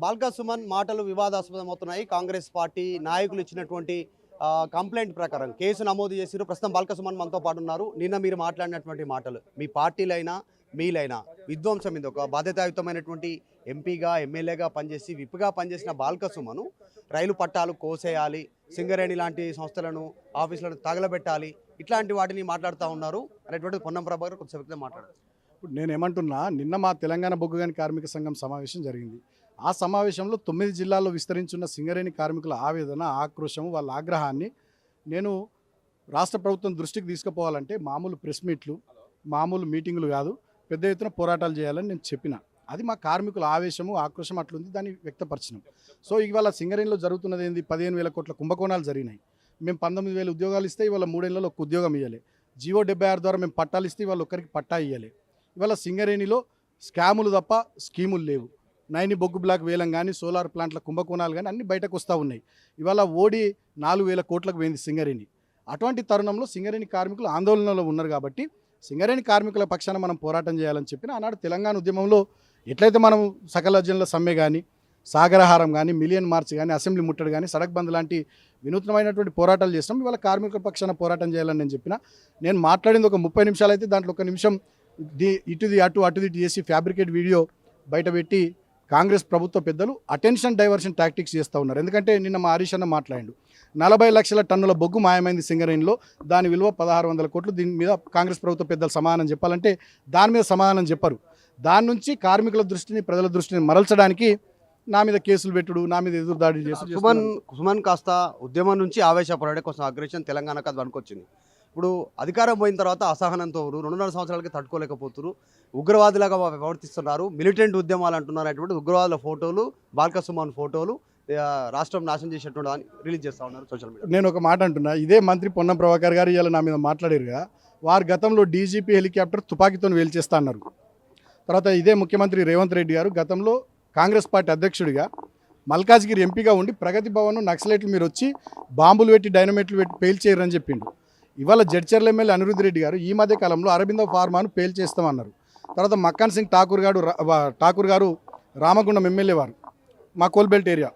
బాల్కా సుమన్ మాటలు వివాదాస్పదమవుతున్నాయి. కాంగ్రెస్ పార్టీ నాయకులు ఇచ్చినటువంటి కంప్లైంట్ ప్రకారం కేసు నమోదు చేసిరు. ప్రస్తుతం బాల్కా సుమన్ మనతో పాటు ఉన్నారు. నిన్న మీరు మాట్లాడినటువంటి మాటలు మీ పార్టీలైనా మీలైనా విధ్వంసం మీద ఒక బాధ్యతాయుతమైనటువంటి ఎంపీగా ఎమ్మెల్యేగా పనిచేసి విప్గా పనిచేసిన బాల్కా సుమను రైలు పట్టాలు కోసేయాలి, సింగరేణి లాంటి సంస్థలను ఆఫీసులను తగలబెట్టాలి, ఇట్లాంటి వాటిని మాట్లాడుతూ ఉన్నారు అనేటువంటిది పొన్నం ప్రభాకర్ కొంచెం మాట్లాడారు. ఇప్పుడు నేనేమంటున్నా, నిన్న మా తెలంగాణ బొగ్గుగని కార్మిక సంఘం సమావేశం జరిగింది. ఆ సమావేశంలో 9 జిల్లాల్లో విస్తరించున్న సింగరేణి కార్మికుల ఆవేదన, ఆక్రోశం, వాళ్ళ ఆగ్రహాన్ని నేను రాష్ట్ర ప్రభుత్వం దృష్టికి తీసుకుపోవాలంటే మామూలు ప్రెస్ మీట్లు, మామూలు మీటింగులు కాదు, పెద్ద ఎత్తున పోరాటాలు చేయాలని నేను చెప్పిన. అది మా కార్మికుల ఆవేశము, ఆక్రోశం అట్లుంది, దాన్ని వ్యక్తపరిచినాం. సో ఇవాళ సింగరేణిలో జరుగుతున్నది ఏంది? 15,000 కోట్ల కుంభకోణాలు జరిగినాయి. మేము 19,000 ఉద్యోగాలు ఇస్తే ఇవాళ 3 ఏళ్లలో ఒక ఉద్యోగం ఇవ్వాలి. జీవో 76 ద్వారా మేము పట్టాలు ఇస్తే ఇవాళ ఒక్కరికి పట్టా ఇవ్వాలి. ఇవాళ సింగరేణిలో స్కాములు తప్ప స్కీములు లేవు. నైని బొగ్గు బ్లాక్ వేలం కానీ, సోలార్ ప్లాంట్ల కుంభకోణాలు కానీ అన్నీ బయటకు వస్తూ ఉన్నాయి. ఇవాళ ఓడి 4,000 కోట్లకు పోయింది సింగరేణి. అటువంటి తరుణంలో సింగరేణి కార్మికులు ఆందోళనలో ఉన్నారు కాబట్టి సింగరేణి కార్మికుల పక్షాన మనం పోరాటం చేయాలని చెప్పిన ఆనాడు తెలంగాణ ఉద్యమంలో ఎట్లయితే మనం సకల జనుల సమ్మె కానీ, సాగరహారం కానీ, మిలియన్ మార్చ్ కానీ, అసెంబ్లీ ముట్టడి కానీ, సడక్ బంద్ లాంటి వినూత్నమైనటువంటి పోరాటాలు చేస్తాం. ఇవాళ కార్మికుల పక్షాన పోరాటం చేయాలని నేను చెప్పిన. నేను మాట్లాడింది ఒక 30 నిమిషాలు అయితే దాంట్లో 1 నిమిషం ఇటుది అటుది చేసి ఫ్యాబ్రికేట్ వీడియో బయటపెట్టి కాంగ్రెస్ ప్రభుత్వ పెద్దలు అటెన్షన్ డైవర్షన్ టాక్టిక్స్ చేస్తూ ఉన్నారు. ఎందుకంటే నిన్న మా హరీష్ అన్న మాట్లాడాడు, 40 లక్షల టన్నుల బొగ్గు మాయమైంది సింగరేణిలో, దాని విలువ 1,600 కోట్లు. దీని మీద కాంగ్రెస్ ప్రభుత్వ పెద్దలు సమాధానం చెప్పాలంటే దాని మీద సమాధానం చెప్పరు. దాని నుంచి కార్మికుల దృష్టిని, ప్రజల దృష్టిని మరల్చడానికి నా మీద కేసులు పెట్టుడు, నా మీద ఎదురుదాడి చేసి సుమన్ కాస్త ఉద్యమం నుంచి ఆవేశపడే కొంచెం అగ్రెషన్ తెలంగాణకు అది అనుకొచ్చింది. ఇప్పుడు అధికారం పోయిన తర్వాత అసహనంతో 2.5 సంవత్సరాలకి తట్టుకోలేకపోతున్నారు, ఉగ్రవాదులుగా ప్రవర్తిస్తున్నారు, మిలిటెంట్ ఉద్యమాలు అంటున్నారు. అటువంటి ఉగ్రవాదుల ఫోటోలు, బాల్కా సుమన్ ఫోటోలు రాష్ట్రం నాశనం చేసేటువంటి రిలీజ్ చేస్తూ ఉన్నారు సోషల్ మీడియా. నేను ఒక మాట అంటున్నా, ఇదే మంత్రి పొన్నం ప్రభాకర్ గారు ఇవాళ నా మీద మాట్లాడారుగా, వారు గతంలో డీజీపీ హెలికాప్టర్ తుపాకీతో వేల్చేస్తా అన్నారు. తర్వాత ఇదే ముఖ్యమంత్రి రేవంత్ రెడ్డి గారు గతంలో కాంగ్రెస్ పార్టీ అధ్యక్షుడిగా మల్కాజ్గిరి ఎంపీగా ఉండి ప్రగతి భవన్ నక్సలైట్లు మీరు వచ్చి బాంబులు పెట్టి డైనమైట్లు పెట్టి పేల్చేయరని చెప్పిండు. ఇవాళ జడ్చర్ల ఎమ్మెల్యే అనిరుద్ధ్ రెడ్డి గారు ఈ మధ్య కాలంలో అరబిందో ఫార్మాను పేల్చేస్తామన్నారు. తర్వాత మక్కన్ సింగ్ ఠాకూర్ గారు రామగుండం ఎమ్మెల్యే వారు, మా కోల్బెల్ట్ ఏరియా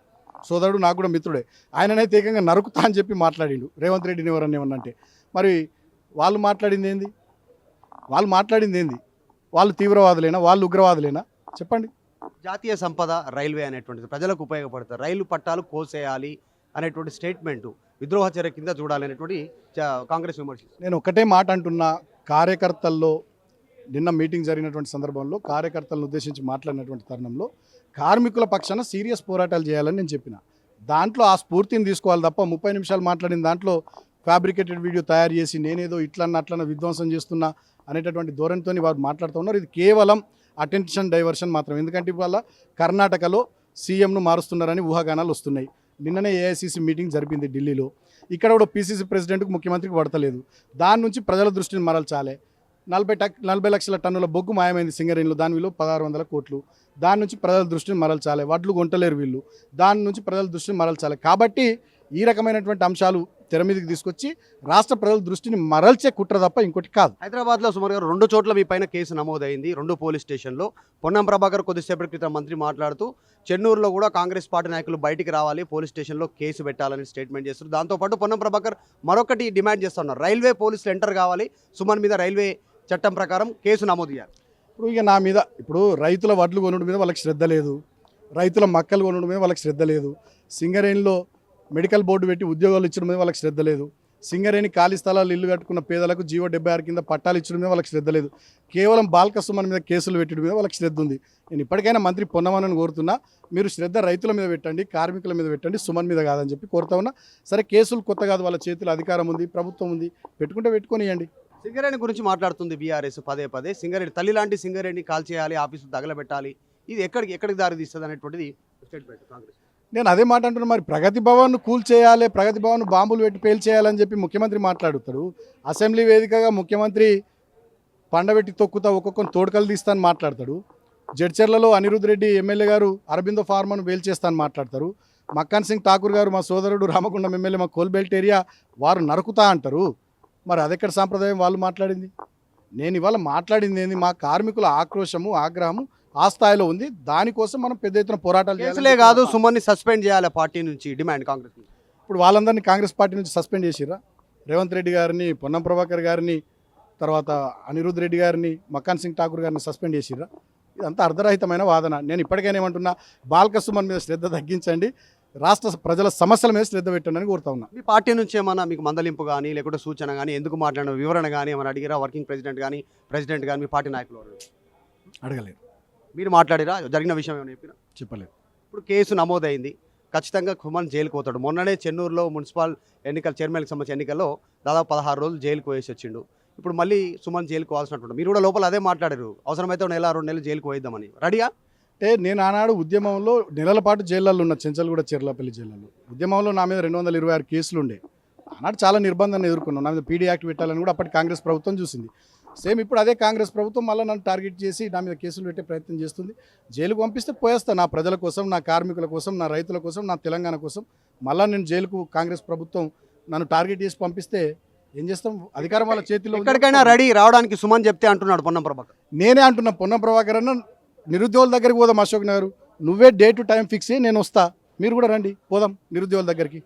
సోదరుడు, నాకు కూడా మిత్రుడే, ఆయననైతే ఏకంగా నరుకుతా అని చెప్పి మాట్లాడిండు రేవంత్ రెడ్డిని ఎవరన్నా ఏమన్నంటే. మరి వాళ్ళు మాట్లాడింది ఏంది? వాళ్ళు తీవ్రవాదులేనా, వాళ్ళు ఉగ్రవాదులేనా? చెప్పండి. జాతీయ సంపద రైల్వే అనేటువంటిది ప్రజలకు ఉపయోగపడుతుంది, రైలు పట్టాలు కోసేయాలి అనేటువంటి స్టేట్మెంటు విద్రోహ చర్య కింద చూడాలి అనేటువంటి కాంగ్రెస్ విమర్శ. నేను ఒకటే మాట అంటున్నా, కార్యకర్తల్లో నిన్న మీటింగ్ జరిగినటువంటి సందర్భంలో కార్యకర్తలను ఉద్దేశించి మాట్లాడినటువంటి తరుణంలో కార్మికుల పక్షాన సీరియస్ పోరాటాలు చేయాలని నేను చెప్పిన. దాంట్లో ఆ స్ఫూర్తిని తీసుకోవాలి తప్ప 30 నిమిషాలు మాట్లాడిన దాంట్లో ఫ్యాబ్రికేటెడ్ వీడియో తయారు చేసి నేనేదో అట్లన్న విధ్వంసం చేస్తున్నా అనేటటువంటి ధోరణితో వారు మాట్లాడుతూ ఉన్నారు. ఇది కేవలం అటెన్షన్ డైవర్షన్ మాత్రం. ఎందుకంటే ఇవాళ కర్ణాటకలో సీఎంను మారుస్తున్నారని ఊహాగానాలు వస్తున్నాయి. నిన్ననే ఏఐసీసీ మీటింగ్ జరిపింది ఢిల్లీలో. ఇక్కడ కూడా పీసీసీ ప్రెసిడెంట్కు, ముఖ్యమంత్రికి పడతలేదు. దాని నుంచి ప్రజల దృష్టిని మరల్చాలి. 40 లక్షల టన్నుల బొగ్గు మాయమైంది సింగరేణిలో, దాని విలువ 1,600 కోట్లు. దాని నుంచి ప్రజల దృష్టిని మరల్చాలి. వడ్లు కొంటలేరు వీళ్ళు, దాని నుంచి ప్రజల దృష్టిని మరల్చాలి. కాబట్టి ఈ రకమైనటువంటి అంశాలు తెర మీదకి తీసుకొచ్చి రాష్ట్ర ప్రజల దృష్టిని మరల్చే కుట్ర తప్ప ఇంకోటి కాదు. హైదరాబాద్లో సుమారుగా 2 చోట్ల మీ పైన కేసు నమోదైంది, 2 పోలీస్ స్టేషన్లో. పొన్నం ప్రభాకర్ కొద్దిసేపటి క్రితం మంత్రి మాట్లాడుతూ చెన్నూరులో కూడా కాంగ్రెస్ పార్టీ నాయకులు బయటికి రావాలి, పోలీస్ స్టేషన్లో కేసు పెట్టాలని స్టేట్మెంట్ చేస్తారు. దాంతోపాటు పొన్నం ప్రభాకర్ మరొకటి డిమాండ్ చేస్తున్నారు, రైల్వే పోలీసులు ఎంటర్ కావాలి, సుమన్ మీద రైల్వే చట్టం ప్రకారం కేసు నమోదు చేయాలి. ఇప్పుడు ఇక నా మీద రైతుల వడ్లు కొనుడు మీద వాళ్ళకి శ్రద్ధ లేదు, రైతుల మక్కలు కొనుడు మీద వాళ్ళకి శ్రద్ధ లేదు, సింగరేణిలో మెడికల్ బోర్డు పెట్టి ఉద్యోగాలు ఇచ్చడం మీద వాళ్ళకి శ్రద్ధ లేదు, సింగరేణి ఖాళీ స్థలాలు ఇల్లు కట్టుకున్న పేదలకు జీవో 76 కింద పట్టాలు ఇచ్చడం మీద వాళ్ళకి శ్రద్ధ లేదు, కేవలం బాల్కా సుమన్ మీద కేసులు పెట్టడం మీద వాళ్ళకి శ్రద్ధ ఉంది. నేను ఇప్పటికైనా మంత్రి పొన్నమని కోరుతున్నా, మీరు శ్రద్ధ రైతుల మీద పెట్టండి, కార్మికుల మీద పెట్టండి, సుమన్ మీద కాదని చెప్పి కోరుతా ఉన్నా. సరే, కేసులు కొత్త కాదు, వాళ్ళ చేతిలో అధికారం ఉంది, ప్రభుత్వం ఉంది, పెట్టుకొనియండి. సింగరేణి గురించి మాట్లాడుతుంది బీఆర్ఎస్ పదే. సింగరేణి తల్లి లాంటి సింగరేణి కాల్ చేయాలి, ఆఫీసు తగలబెట్టాలి, ఇది ఎక్కడికి దారి తీస్తుంది అనేటువంటిది స్టేట్మెంట్ కాంగ్రెస్. నేను అదే మాట అంటున్నా. మరి ప్రగతి భవన్ కూల్ చేయాలి, ప్రగతి భవన్ బాంబులు పెట్టి పేల్చేయాలని చెప్పి ముఖ్యమంత్రి మాట్లాడుతాడు. అసెంబ్లీ వేదికగా ముఖ్యమంత్రి పండబెట్టి తొక్కుతా ఒక్కొక్కరిని తోడుకలు తీస్తాను మాట్లాడతాడు. జడ్చర్లలో అనిరుద్ధ్ రెడ్డి ఎమ్మెల్యే గారు అరబిందో ఫార్మాను వేల్చేస్తాను మాట్లాడతారు. మక్కన్ సింగ్ ఠాకూర్ గారు, మా సోదరుడు రామగుండం ఎమ్మెల్యే, మా కోల్బెల్ట్ ఏరియా వారు నరుకుతా అంటారు. మరి అదెక్కడ సాంప్రదాయం వాళ్ళు మాట్లాడింది? నేను ఇవాళ మాట్లాడింది ఏంది? మా కార్మికుల ఆక్రోశము, ఆగ్రహము ఆ స్థాయిలో ఉంది. దానికోసం మనం పెద్ద ఎత్తున పోరాటాలు కేసులే చేయాలని కాదు చెప్పి సుమన్ని సస్పెండ్ చేయాలి పార్టీ నుంచి డిమాండ్ కాంగ్రెస్ నుంచి. ఇప్పుడు వాళ్ళందరినీ కాంగ్రెస్ పార్టీ నుంచి సస్పెండ్ చేసిర్రా? రేవంత్ రెడ్డి గారిని, పొన్నం ప్రభాకర్ గారిని, తర్వాత అనిరుద్ రెడ్డి గారిని, మక్కాన్ సింగ్ ఠాకూర్ గారిని సస్పెండ్ చేసిర్రా? ఇదంతా అర్ధరహితమైన వాదన. నేను ఇప్పటికైనా ఏమంటున్నా, బాల్క సుమన్ మీద శ్రద్ధ తగ్గించండి, రాష్ట్ర ప్రజల సమస్యల మీద శ్రద్ధ పెట్టండి అని కోరుతా ఉన్నా. మీ పార్టీ నుంచి ఏమన్నా మీకు మందలింపు కానీ లేకుంటే సూచన కానీ ఎందుకు మాట్లాడిన వివరణ కానీ ఏమైనా అడిగిరా? వర్కింగ్ ప్రెసిడెంట్ కానీ మీ పార్టీ నాయకులు ఎవరు? అడగలేరు, మీరు మాట్లాడిరా? జరిగిన విషయం ఏమైనా చెప్పినా? చెప్పలేదు. ఇప్పుడు కేసు నమోదైంది, ఖచ్చితంగా సుమన్ జైలుకు పోతాడు. మొన్ననే చెన్నూరులో మున్సిపల్ చైర్మన్కి సంబంధించిన ఎన్నికల్లో దాదాపు 16 రోజులు జైలుకు వేసి వచ్చిండు. ఇప్పుడు మళ్ళీ సుమన్ జైలుకు పోవాల్సినట్టు మీరు కూడా లోపల అదే మాట్లాడారు, అవసరమైతే 1 నెల 2 నెలలు జైలుకు పోయిద్దామని. రెడీయా? అంటే నేను ఆనాడు ఉద్యమంలో నెలల పాటు జైళ్ళల్లో ఉన్న, చెంచల్గూడ చెర్లపల్లి జైళ్ళలో ఉద్యమంలో నా మీద 226 కేసులు ఉండే. ఆనాడు చాలా నిర్బంధాన్ని ఎదుర్కొన్నాను. నా మీద పీడీ యాక్ట్ పెట్టాలని కూడా అప్పటి కాంగ్రెస్ ప్రభుత్వం చూసింది. సేమ్ ఇప్పుడు అదే కాంగ్రెస్ ప్రభుత్వం మళ్ళీ నన్ను టార్గెట్ చేసి నా మీద కేసులు పెట్టే ప్రయత్నం చేస్తుంది. జైలుకు పంపిస్తే పోయేస్తా, నా ప్రజల కోసం, నా కార్మికుల కోసం, నా రైతుల కోసం, నా తెలంగాణ కోసం. మళ్ళీ నేను జైలుకు కాంగ్రెస్ ప్రభుత్వం నన్ను టార్గెట్ చేసి పంపిస్తే ఏం చేస్తాం? అధికారం వాళ్ళ చేతిలో ఉంది. ఎక్కడికైనా రెడీ రావడానికి సుమన్ చెప్తే అంటున్నాడు పొన్నం ప్రభాకర్. నేనే అంటున్నా, పొన్నం ప్రభాకర్ అన్న నిరుద్యోగుల దగ్గరికి పోదాం, అశోక్ నగర్ నువ్వే డే టు టైం ఫిక్స్ చేయి, నేను వస్తా, మీరు కూడా రండి, పోదాం నిరుద్యోగుల దగ్గరికి.